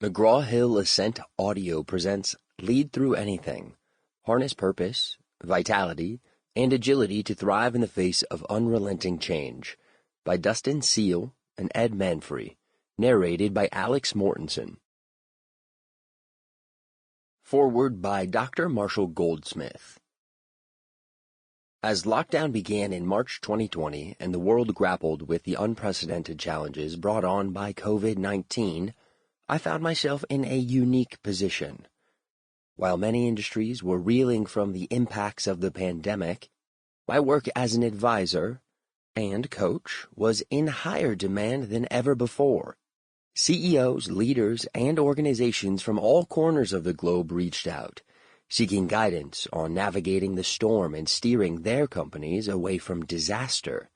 McGraw-Hill Ascent Audio presents Lead Through Anything, Harness Purpose, Vitality, and Agility to Thrive in the Face of Unrelenting Change by Dustin, Seale, and Ed Manfre, narrated by Alex Mortensen. Foreword by Dr. Marshall Goldsmith. As lockdown began in March 2020 and the world grappled with the unprecedented challenges brought on by COVID-19, I found myself in a unique position. While many industries were reeling from the impacts of the pandemic, my work as an advisor and coach was in higher demand than ever before. CEOs, leaders, and organizations from all corners of the globe reached out, seeking guidance on navigating the storm and steering their companies away from disaster.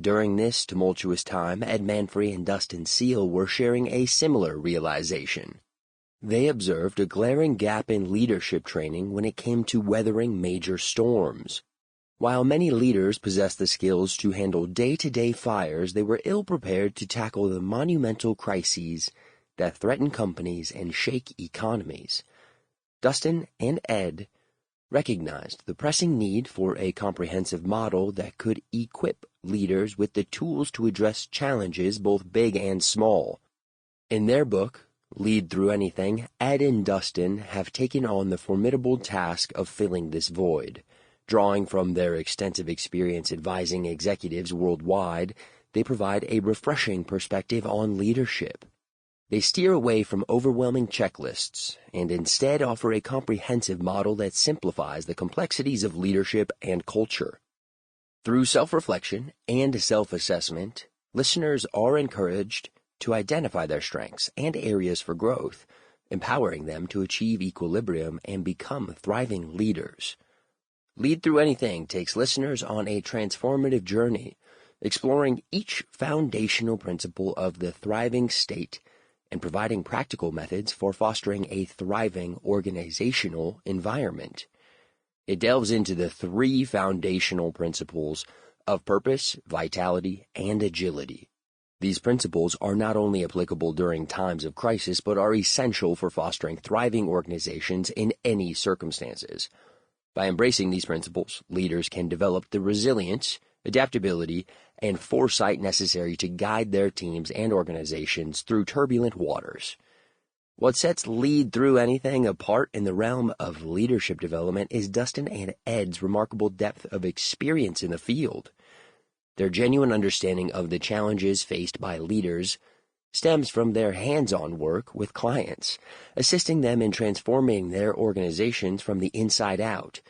During this tumultuous time, Ed Manfre and Dustin Seale were sharing a similar realization. They observed a glaring gap in leadership training when it came to weathering major storms. While many leaders possessed the skills to handle day-to-day fires, they were ill-prepared to tackle the monumental crises that threaten companies and shake economies. Dustin and Ed recognized the pressing need for a comprehensive model that could equip leaders with the tools to address challenges both big and small. In their book, Lead Through Anything, Ed and Dustin have taken on the formidable task of filling this void. Drawing from their extensive experience advising executives worldwide, they provide a refreshing perspective on leadership. They steer away from overwhelming checklists and instead offer a comprehensive model that simplifies the complexities of leadership and culture. Through self-reflection and self-assessment, listeners are encouraged to identify their strengths and areas for growth, empowering them to achieve equilibrium and become thriving leaders. Lead Through Anything takes listeners on a transformative journey, exploring each foundational principle of the thriving state and providing practical methods for fostering a thriving organizational environment. It delves into the three foundational principles of purpose, vitality, and agility. These principles are not only applicable during times of crisis, but are essential for fostering thriving organizations in any circumstances. By embracing these principles, leaders can develop the resilience, adaptability, and foresight necessary to guide their teams and organizations through turbulent waters. What sets Lead Through Anything apart in the realm of leadership development is Dustin and Ed's remarkable depth of experience in the field. Their genuine understanding of the challenges faced by leaders stems from their hands-on work with clients, assisting them in transforming their organizations from the inside out.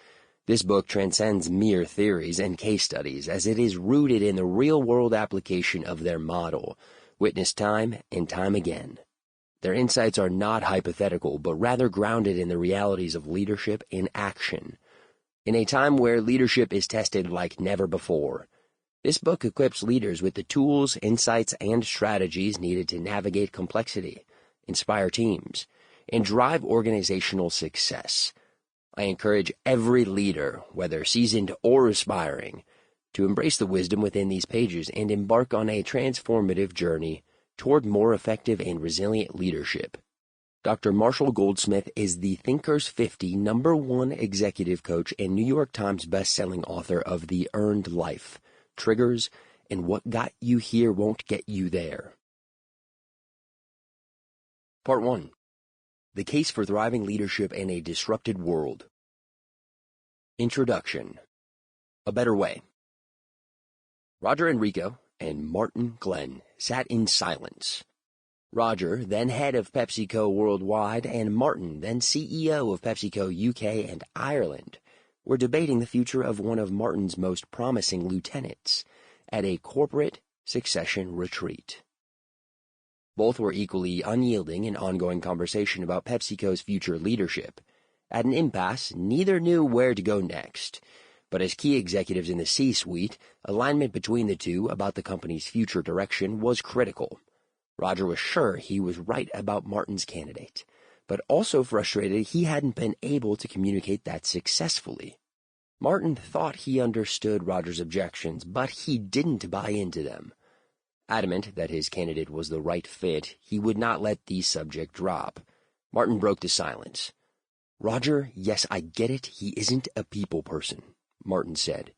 This book transcends mere theories and case studies as it is rooted in the real-world application of their model, witnessed time and time again. Their insights are not hypothetical, but rather grounded in the realities of leadership in action. In a time where leadership is tested like never before, this book equips leaders with the tools, insights, and strategies needed to navigate complexity, inspire teams, and drive organizational success. I encourage every leader, whether seasoned or aspiring, to embrace the wisdom within these pages and embark on a transformative journey toward more effective and resilient leadership. Dr. Marshall Goldsmith is the Thinkers 50 #1 executive coach and New York Times best-selling author of The Earned Life, Triggers, and What Got You Here Won't Get You There. Part 1. The Case for Thriving Leadership in a Disrupted World. Introduction. A Better Way. Roger Enrico and Martin Glenn sat in silence. Roger, then head of PepsiCo Worldwide, and Martin, then CEO of PepsiCo UK and Ireland, were debating the future of one of Martin's most promising lieutenants at a corporate succession retreat. Both were equally unyielding in ongoing conversation about PepsiCo's future leadership. At an impasse, neither knew where to go next, but as key executives in the C-suite, alignment between the two about the company's future direction was critical. Roger was sure he was right about Martin's candidate, but also frustrated he hadn't been able to communicate that successfully. Martin thought he understood Roger's objections, but he didn't buy into them. Adamant that his candidate was the right fit, he would not let the subject drop. Martin broke the silence. "Roger, yes, I get it. He isn't a people person," Martin said.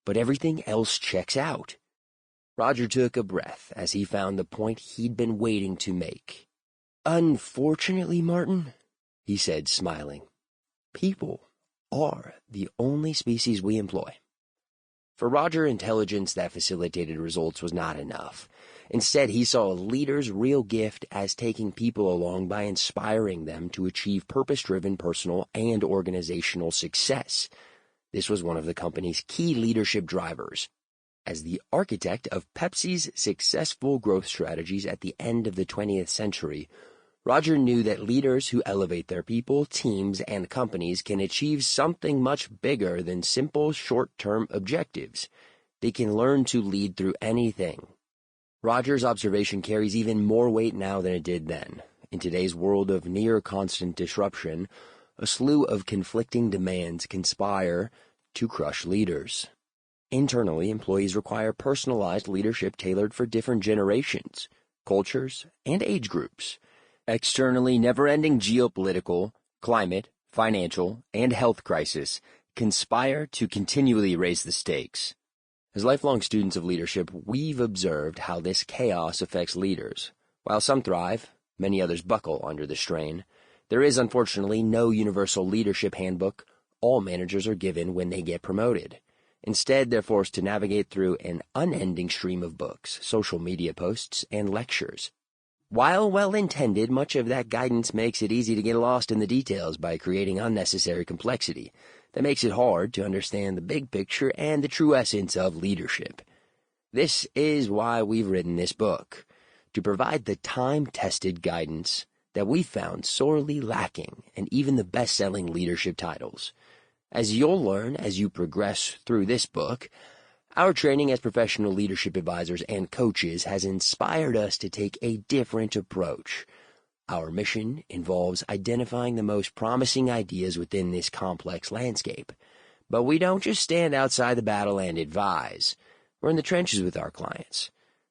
"But everything else checks out." Roger took a breath as he found the point he'd been waiting to make. "Unfortunately, Martin," he said, smiling, "people are the only species we employ." For Roger, intelligence that facilitated results was not enough. Instead, he saw a leader's real gift as taking people along by inspiring them to achieve purpose-driven personal and organizational success. This was one of the company's key leadership drivers. As the architect of Pepsi's successful growth strategies at the end of the 20th century, Roger knew that leaders who elevate their people, teams, and companies can achieve something much bigger than simple short-term objectives. They can learn to lead through anything. Roger's observation carries even more weight now than it did then. In today's world of near-constant disruption, a slew of conflicting demands conspire to crush leaders. Internally, employees require personalized leadership tailored for different generations, cultures, and age groups. Externally, never-ending geopolitical, climate, financial, and health crisis conspire to continually raise the stakes. As lifelong students of leadership, we've observed how this chaos affects leaders. While some thrive, many others buckle under the strain. There is, unfortunately, no universal leadership handbook all managers are given when they get promoted. Instead, they're forced to navigate through an unending stream of books, social media posts, and lectures. While well-intended, much of that guidance makes it easy to get lost in the details by creating unnecessary complexity that makes it hard to understand the big picture and the true essence of leadership. This is why we've written this book, to provide the time-tested guidance that we found sorely lacking in even the best-selling leadership titles. As you'll learn as you progress through this book, our training as professional leadership advisors and coaches has inspired us to take a different approach. Our mission involves identifying the most promising ideas within this complex landscape. But we don't just stand outside the battle and advise. We're in the trenches with our clients.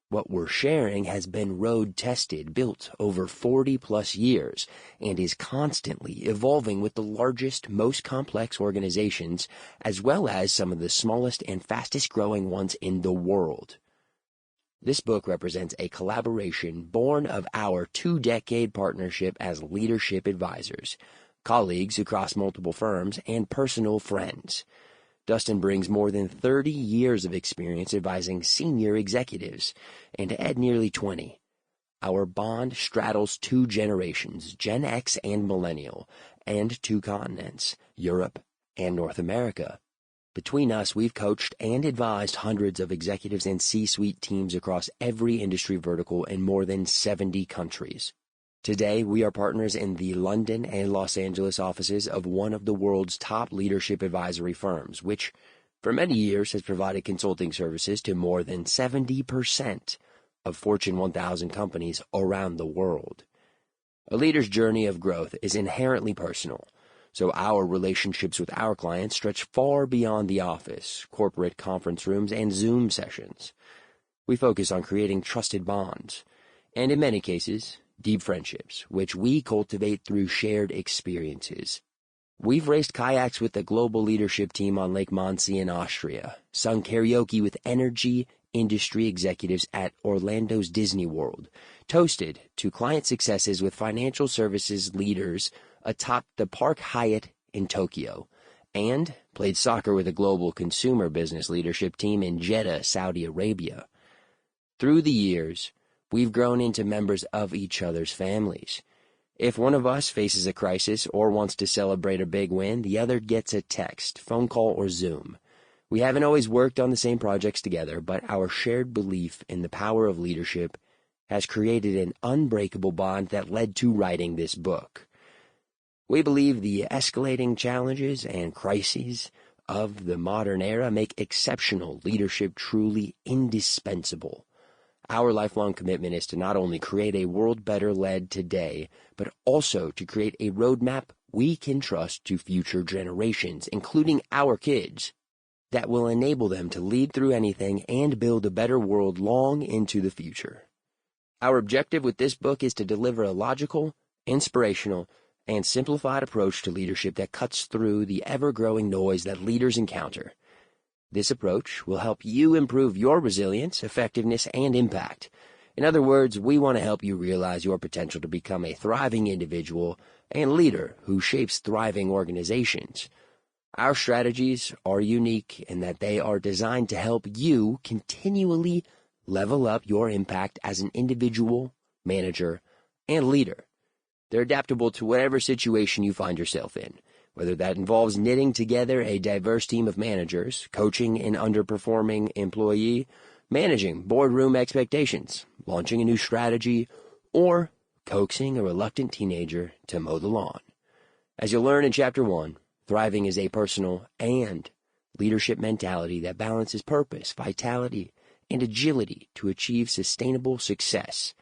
What we're sharing has been road-tested, built over 40-plus years, and is constantly evolving with the largest, most complex organizations, as well as some of the smallest and fastest-growing ones in the world. This book represents a collaboration born of our 2-decade partnership as leadership advisors, colleagues across multiple firms, and personal friends. Dustin brings more than 30 years of experience advising senior executives, and Ed nearly 20. Our bond straddles 2 generations, Gen X and Millennial, and 2 continents, Europe and North America. Between us, we've coached and advised hundreds of executives and C-suite teams across every industry vertical in more than 70 countries. Today, we are partners in the London and Los Angeles offices of one of the world's top leadership advisory firms, which, for many years, has provided consulting services to more than 70% of Fortune 1000 companies around the world. A leader's journey of growth is inherently personal, so our relationships with our clients stretch far beyond the office, corporate conference rooms, and Zoom sessions. We focus on creating trusted bonds, and in many cases, deep friendships, which we cultivate through shared experiences. We've raced kayaks with the global leadership team on Lake Manfre in Austria, sung karaoke with energy industry executives at Orlando's Disney World, toasted to client successes with financial services leaders atop the Park Hyatt in Tokyo, and played soccer with a global consumer business leadership team in Jeddah, Saudi Arabia. Through the years, we've grown into members of each other's families. If one of us faces a crisis or wants to celebrate a big win, the other gets a text, phone call, or Zoom. We haven't always worked on the same projects together, but our shared belief in the power of leadership has created an unbreakable bond that led to writing this book. We believe the escalating challenges and crises of the modern era make exceptional leadership truly indispensable. Our lifelong commitment is to not only create a world better led today, but also to create a roadmap we can trust to future generations, including our kids. that will enable them to lead through anything and build a better world long into the future. Our objective with this book is to deliver a logical, inspirational, and simplified approach to leadership that cuts through the ever-growing noise that leaders encounter. This approach will help you improve your resilience, effectiveness, and impact. In other words, we want to help you realize your potential to become a thriving individual and leader who shapes thriving organizations. Our strategies are unique in that they are designed to help you continually level up your impact as an individual, manager, and leader. They're adaptable to whatever situation you find yourself in, whether that involves knitting together a diverse team of managers, coaching an underperforming employee, managing boardroom expectations, launching a new strategy, or coaxing a reluctant teenager to mow the lawn. As you'll learn in Chapter 1, thriving is a personal and leadership mentality that balances purpose, vitality, and agility to achieve sustainable success.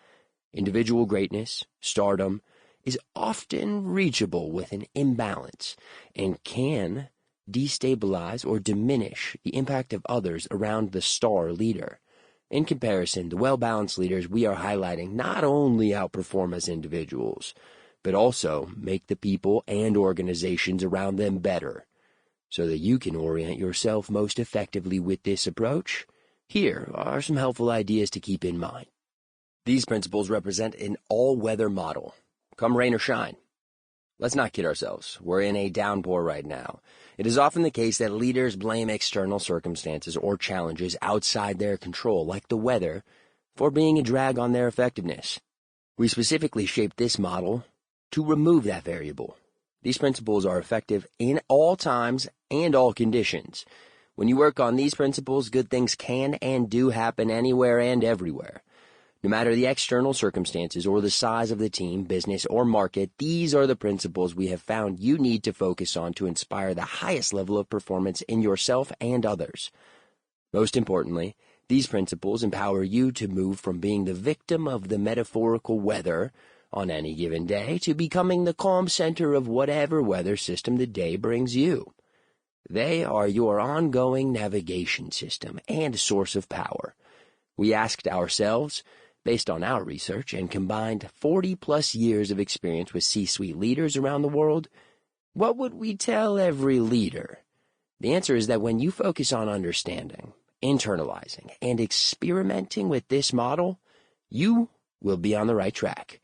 Individual greatness, stardom, is often reachable with an imbalance and can destabilize or diminish the impact of others around the star leader. In comparison, the well-balanced leaders we are highlighting not only outperform as individuals, but also make the people and organizations around them better. So that you can orient yourself most effectively with this approach, here are some helpful ideas to keep in mind. These principles represent an all-weather model, come rain or shine. Let's not kid ourselves. We're in a downpour right now. It is often the case that leaders blame external circumstances or challenges outside their control, like the weather, for being a drag on their effectiveness. We specifically shaped this model to remove that variable. These principles are effective in all times and all conditions. When you work on these principles, good things can and do happen anywhere and everywhere. No matter the external circumstances or the size of the team, business, or market, these are the principles we have found you need to focus on to inspire the highest level of performance in yourself and others. Most importantly, these principles empower you to move from being the victim of the metaphorical weather on any given day to becoming the calm center of whatever weather system the day brings you. They are your ongoing navigation system and source of power. We asked ourselves, based on our research and combined 40-plus years of experience with C-suite leaders around the world, what would we tell every leader? The answer is that when you focus on understanding, internalizing, and experimenting with this model, you will be on the right track.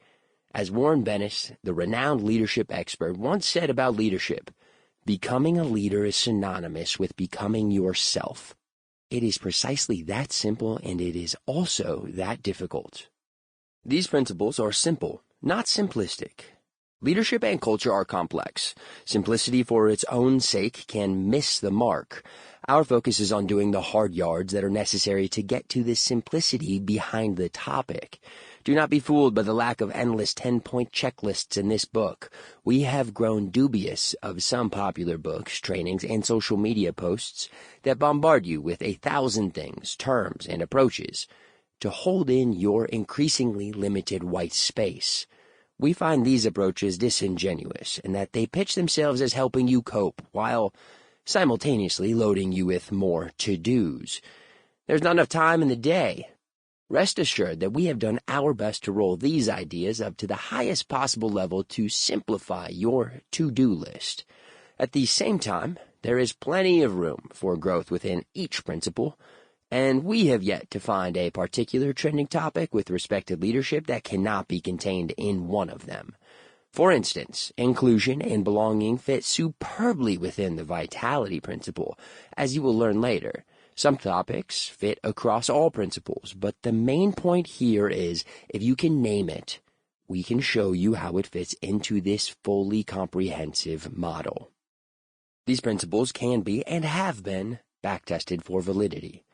As Warren Bennis, the renowned leadership expert, once said about leadership, becoming a leader is synonymous with becoming yourself. It is precisely that simple, and it is also that difficult. These principles are simple, not simplistic. Leadership and culture are complex. Simplicity for its own sake can miss the mark. Our focus is on doing the hard yards that are necessary to get to the simplicity behind the topic. Do not be fooled by the lack of endless 10-point checklists in this book. We have grown dubious of some popular books, trainings, and social media posts that bombard you with 1,000 things, terms, and approaches to hold in your increasingly limited white space. We find these approaches disingenuous in that they pitch themselves as helping you cope while simultaneously loading you with more to-dos. There's not enough time in the day. Rest assured that we have done our best to roll these ideas up to the highest possible level to simplify your to-do list. At the same time, there is plenty of room for growth within each principle, and we have yet to find a particular trending topic with respect to leadership that cannot be contained in one of them. For instance, inclusion and belonging fit superbly within the vitality principle, as you will learn later. Some topics fit across all principles, but the main point here is, if you can name it, we can show you how it fits into this fully comprehensive model. These principles can be and have been backtested for validity.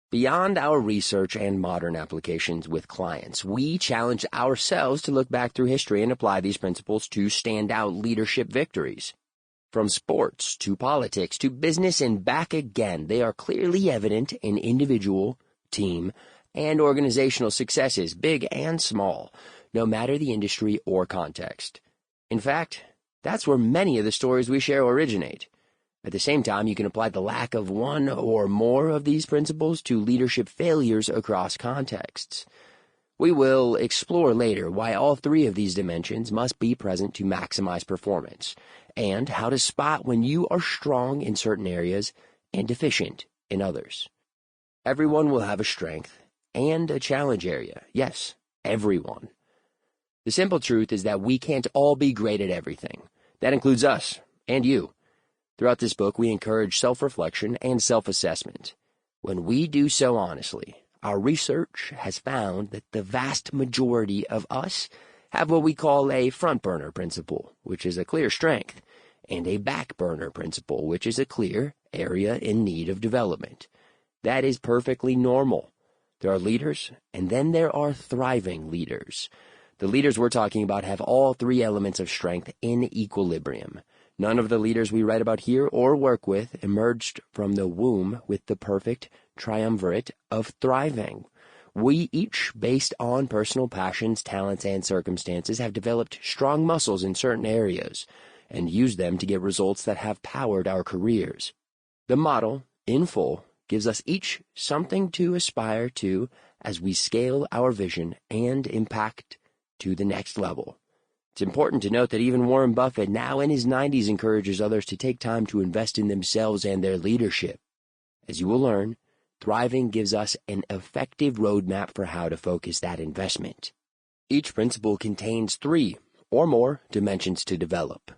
Beyond our research and modern applications with clients, we challenge ourselves to look back through history and apply these principles to standout leadership victories. From sports to politics to business and back again, they are clearly evident in individual, team, and organizational successes, big and small, no matter the industry or context. In fact, that's where many of the stories we share originate. At the same time, you can apply the lack of one or more of these principles to leadership failures across contexts. We will explore later why all three of these dimensions must be present to maximize performance, and how to spot when you are strong in certain areas and deficient in others. Everyone will have a strength and a challenge area. Yes, everyone. The simple truth is that we can't all be great at everything. That includes us and you. Throughout this book, we encourage self-reflection and self-assessment. When we do so honestly, our research has found that the vast majority of us have what we call a front burner principle, which is a clear strength, and a back burner principle, which is a clear area in need of development. That is perfectly normal. There are leaders, and then there are thriving leaders. The leaders we're talking about have all three elements of strength in equilibrium. None of the leaders we write about here or work with emerged from the womb with the perfect triumvirate of thriving. We each, based on personal passions, talents, and circumstances, have developed strong muscles in certain areas and used them to get results that have powered our careers. The model, in full, gives us each something to aspire to as we scale our vision and impact to the next level. It's important to note that even Warren Buffett, now in his 90s, encourages others to take time to invest in themselves and their leadership. As you will learn, thriving gives us an effective roadmap for how to focus that investment. Each principle contains 3 or more dimensions to develop.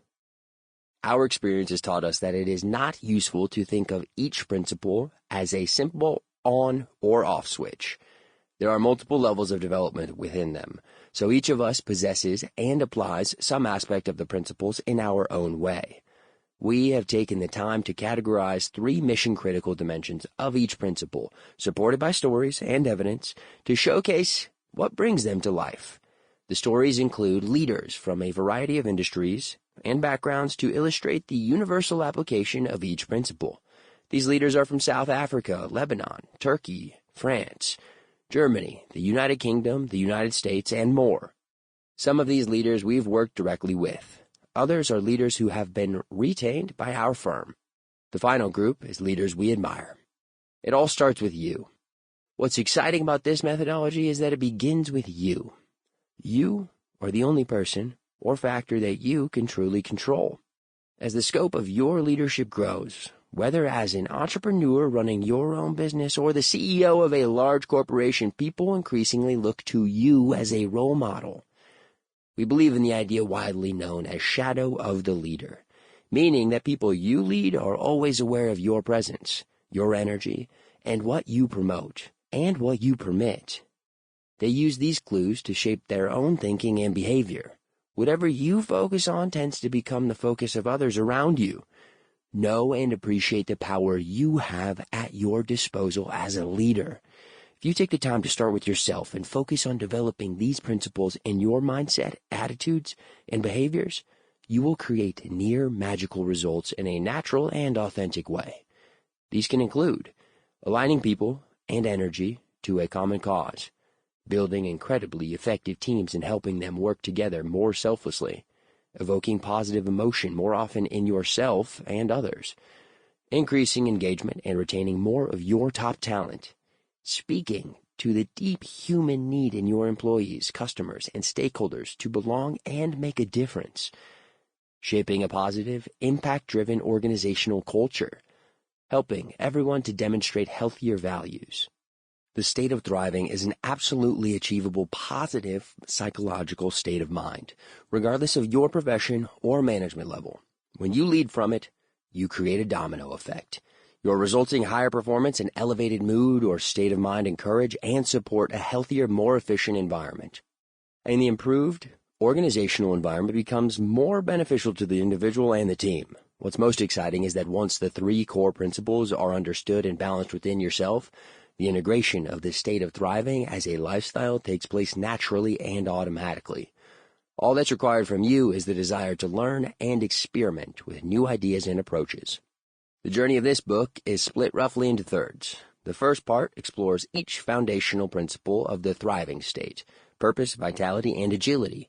Our experience has taught us that it is not useful to think of each principle as a simple on or off switch. There are multiple levels of development within them, so each of us possesses and applies some aspect of the principles in our own way. We have taken the time to categorize 3 mission-critical dimensions of each principle, supported by stories and evidence, to showcase what brings them to life. The stories include leaders from a variety of industries and backgrounds to illustrate the universal application of each principle. These leaders are from South Africa, Lebanon, Turkey, France, Germany, the United Kingdom, the United States, and more. Some of these leaders we've worked directly with. Others are leaders who have been retained by our firm. The final group is leaders we admire. It all starts with you. What's exciting about this methodology is that it begins with you. You are the only person or factor that you can truly control. As the scope of your leadership grows, whether as an entrepreneur running your own business or the CEO of a large corporation, people increasingly look to you as a role model. We believe in the idea widely known as shadow of the leader, meaning that people you lead are always aware of your presence, your energy, and what you promote, and what you permit. They use these clues to shape their own thinking and behavior. Whatever you focus on tends to become the focus of others around you. Know and appreciate the power you have at your disposal as a leader. If you take the time to start with yourself and focus on developing these principles in your mindset, attitudes, and behaviors, you will create near magical results in a natural and authentic way. These can include aligning people and energy to a common cause, building incredibly effective teams and helping them work together more selflessly, evoking positive emotion more often in yourself and others, increasing engagement and retaining more of your top talent, speaking to the deep human need in your employees, customers, and stakeholders to belong and make a difference, shaping a positive, impact-driven organizational culture, helping everyone to demonstrate healthier values. The state of thriving is an absolutely achievable positive psychological state of mind, regardless of your profession or management level. When you lead from it, you create a domino effect. Your resulting higher performance and elevated mood or state of mind encourage and support a healthier, more efficient environment. And the improved organizational environment becomes more beneficial to the individual and the team. What's most exciting is that once the 3 core principles are understood and balanced within yourself, the integration of this state of thriving as a lifestyle takes place naturally and automatically. All that's required from you is the desire to learn and experiment with new ideas and approaches. The journey of this book is split roughly into thirds. The first part explores each foundational principle of the thriving state: purpose, vitality, and agility.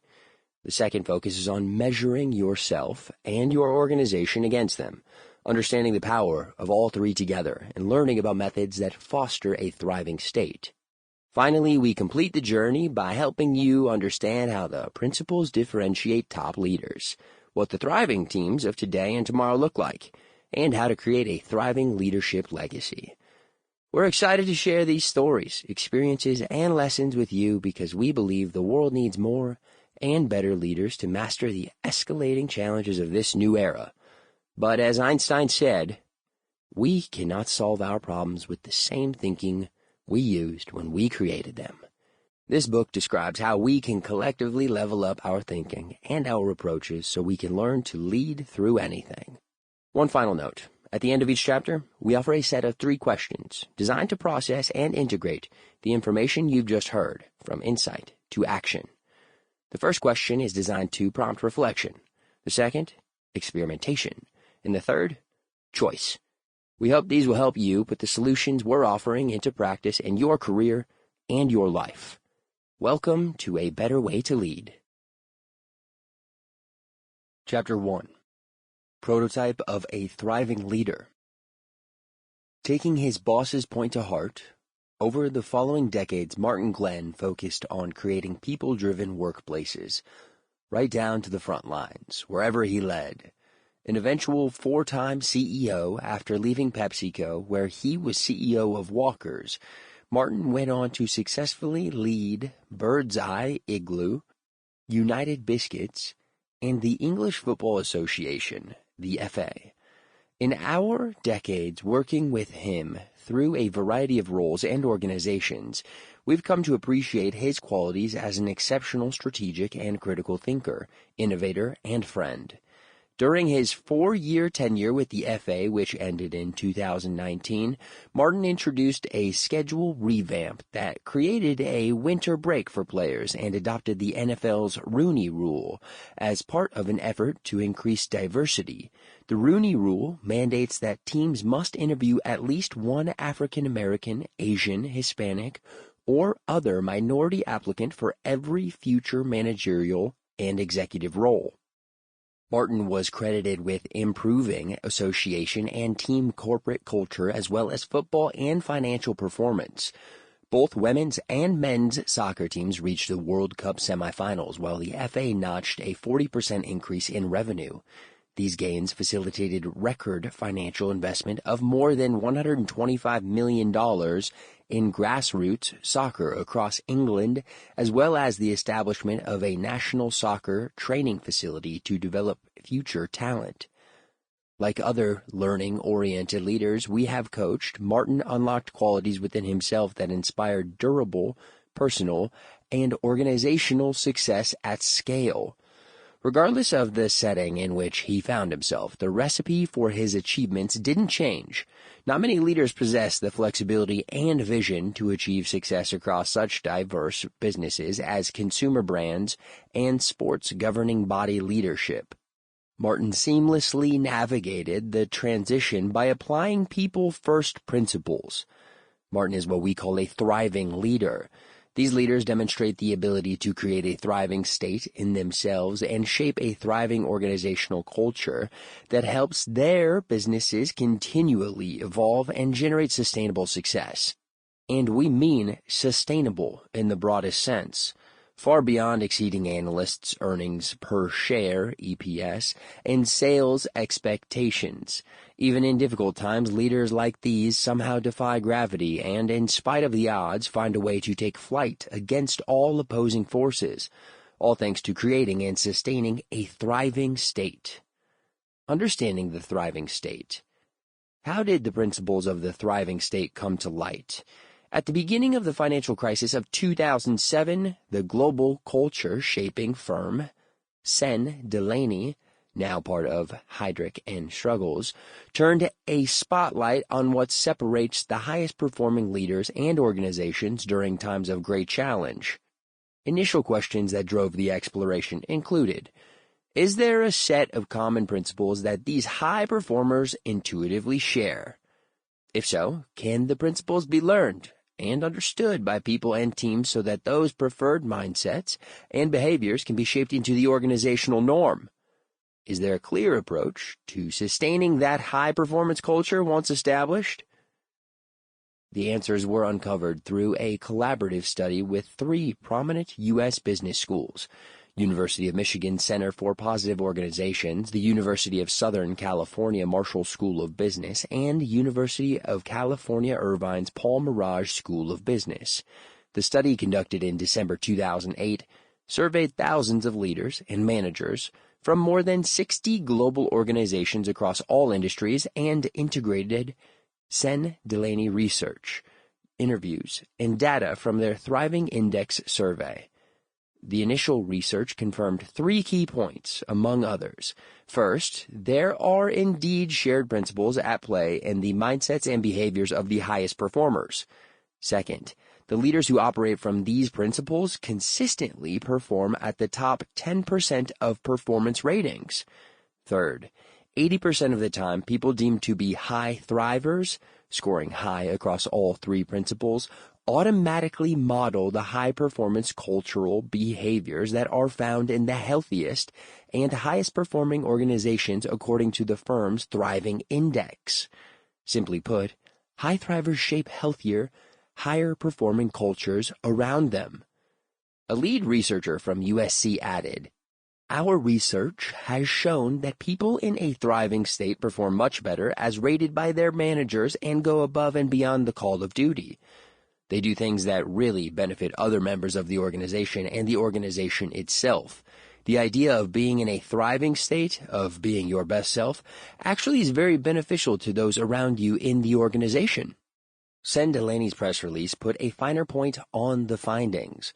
The second focuses on measuring yourself and your organization against them, understanding the power of all three together and learning about methods that foster a thriving state. Finally, we complete the journey by helping you understand how the principles differentiate top leaders, what the thriving teams of today and tomorrow look like, and how to create a thriving leadership legacy. We're excited to share these stories, experiences, and lessons with you because we believe the world needs more and better leaders to master the escalating challenges of this new era. But as Einstein said, we cannot solve our problems with the same thinking we used when we created them. This book describes how we can collectively level up our thinking and our approaches so we can learn to lead through anything. One final note. At the end of each chapter, we offer a set of 3 questions designed to process and integrate the information you've just heard from insight to action. The first question is designed to prompt reflection. The second, experimentation. And the third, choice. We hope these will help you put the solutions we're offering into practice in your career and your life. Welcome to A Better Way to Lead. Chapter 1. Prototype of a Thriving Leader. Taking his boss's point to heart, over the following decades, Martin Glenn focused on creating people-driven workplaces, right down to the front lines, wherever he led. An eventual 4-time CEO after leaving PepsiCo, where he was CEO of Walker's, Martin went on to successfully lead Bird's Eye Igloo, United Biscuits, and the English Football Association, the FA. In our decades working with him through a variety of roles and organizations, we've come to appreciate his qualities as an exceptional strategic and critical thinker, innovator, and friend. During his 4-year tenure with the FA, which ended in 2019, Martin introduced a schedule revamp that created a winter break for players and adopted the NFL's Rooney Rule as part of an effort to increase diversity. The Rooney Rule mandates that teams must interview at least one African American, Asian, Hispanic, or other minority applicant for every future managerial and executive role. Martin was credited with improving association and team corporate culture as well as football and financial performance. Both women's and men's soccer teams reached the World Cup semifinals, while the FA notched a 40% increase in revenue. These gains facilitated record financial investment of more than $125 million in grassroots soccer across England, as well as the establishment of a national soccer training facility to develop future talent. Like other learning-oriented leaders we have coached, Martin unlocked qualities within himself that inspired durable, personal, and organizational success at scale. Regardless of the setting in which he found himself, the recipe for his achievements didn't change. Not many leaders possess the flexibility and vision to achieve success across such diverse businesses as consumer brands and sports governing body leadership. Martin seamlessly navigated the transition by applying people-first principles. Martin is what we call a thriving leader. These leaders demonstrate the ability to create a thriving state in themselves and shape a thriving organizational culture that helps their businesses continually evolve and generate sustainable success. And we mean sustainable in the broadest sense, far beyond exceeding analysts' earnings per share, EPS, and sales expectations. Even in difficult times, leaders like these somehow defy gravity and, in spite of the odds, find a way to take flight against all opposing forces, all thanks to creating and sustaining a thriving state. Understanding the thriving state. How did the principles of the thriving state come to light? At the beginning of the financial crisis of 2007, the global culture-shaping firm Sen Delaney, now part of Heidrick & Struggles, turned a spotlight on what separates the highest-performing leaders and organizations during times of great challenge. Initial questions that drove the exploration included, is there a set of common principles that these high performers intuitively share? If so, can the principles be learned and understood by people and teams so that those preferred mindsets and behaviors can be shaped into the organizational norm? Is there a clear approach to sustaining that high-performance culture once established? The answers were uncovered through a collaborative study with 3 prominent U.S. business schools: University of Michigan Center for Positive Organizations, the University of Southern California Marshall School of Business, and University of California Irvine's Paul Mirage School of Business. The study, conducted in December 2008, surveyed thousands of leaders and managers from more than 60 global organizations across all industries and integrated Sen Delaney research, interviews, and data from their Thriving Index survey. The initial research confirmed 3 key points, among others. First, there are indeed shared principles at play in the mindsets and behaviors of the highest performers. Second, the leaders who operate from these principles consistently perform at the top 10% of performance ratings. Third, 80% of the time, people deemed to be high thrivers, scoring high across all 3 principles, automatically model the high-performance cultural behaviors that are found in the healthiest and highest-performing organizations according to the firm's Thriving Index. Simply put, high thrivers shape healthier, higher-performing cultures around them. A lead researcher from USC added, "Our research has shown that people in a thriving state perform much better as rated by their managers and go above and beyond the call of duty. They do things that really benefit other members of the organization and the organization itself. The idea of being in a thriving state, of being your best self, actually is very beneficial to those around you in the organization." Sen Delaney's press release put a finer point on the findings.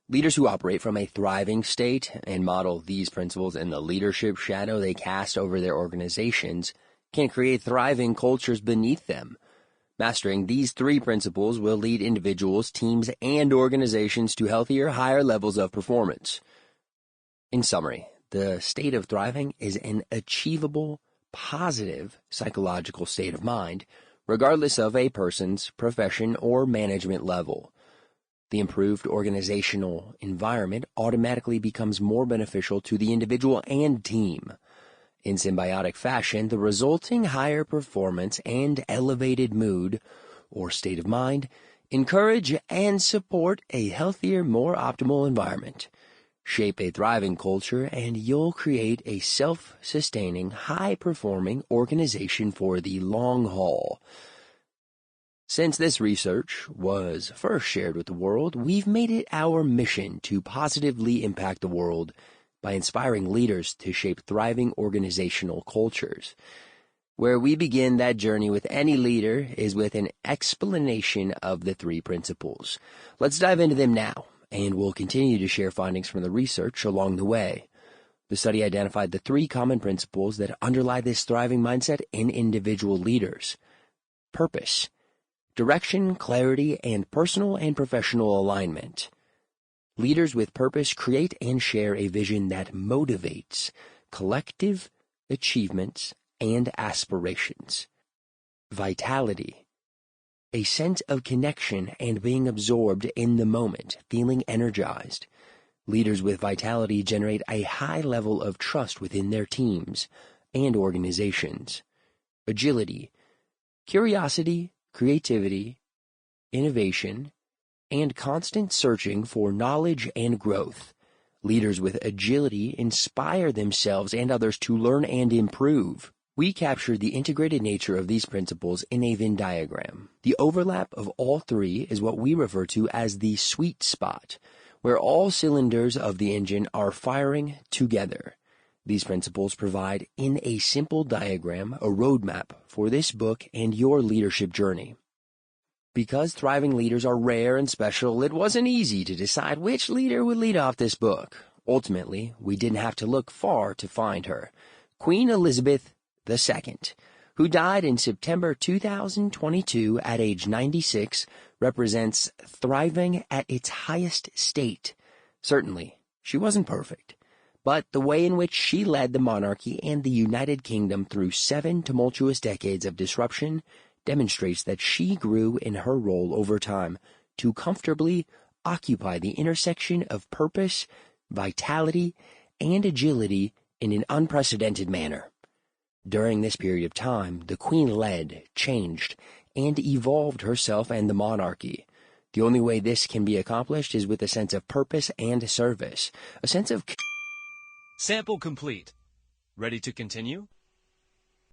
Leaders who operate from a thriving state and model these principles in the leadership shadow they cast over their organizations can create thriving cultures beneath them. Mastering these 3 principles will lead individuals, teams, and organizations to healthier, higher levels of performance. In summary, the state of thriving is an achievable, positive psychological state of mind, regardless of a person's profession or management level. The improved organizational environment automatically becomes more beneficial to the individual and team. In symbiotic fashion, the resulting higher performance and elevated mood, or state of mind, encourage and support a healthier, more optimal environment. Shape a thriving culture, and you'll create a self-sustaining, high-performing organization for the long haul. Since this research was first shared with the world, we've made it our mission to positively impact the world by inspiring leaders to shape thriving organizational cultures. Where we begin that journey with any leader is with an explanation of the 3 principles. Let's dive into them now, and we'll continue to share findings from the research along the way. The study identified the 3 common principles that underlie this thriving mindset in individual leaders: purpose, direction, clarity, and personal and professional alignment. Leaders with purpose create and share a vision that motivates collective achievements and aspirations. Vitality, a sense of connection and being absorbed in the moment, feeling energized. Leaders with vitality generate a high level of trust within their teams and organizations. Agility, curiosity, creativity, innovation, and constant searching for knowledge and growth. Leaders with agility inspire themselves and others to learn and improve. We captured the integrated nature of these principles in a Venn diagram. The overlap of all 3 is what we refer to as the sweet spot, where all cylinders of the engine are firing together. These principles provide, in a simple diagram, a roadmap for this book and your leadership journey. Because thriving leaders are rare and special, it wasn't easy to decide which leader would lead off this book. Ultimately, we didn't have to look far to find her. Queen Elizabeth II, who died in September 2022 at age 96, represents thriving at its highest state. Certainly, she wasn't perfect, but the way in which she led the monarchy and the United Kingdom through 7 tumultuous decades of disruption demonstrates that she grew in her role over time to comfortably occupy the intersection of purpose, vitality, and agility in an unprecedented manner. During this period of time, the Queen led, changed, and evolved herself and the monarchy. The only way this can be accomplished is with a sense of purpose and service, a sense of... Sample complete. Ready to continue?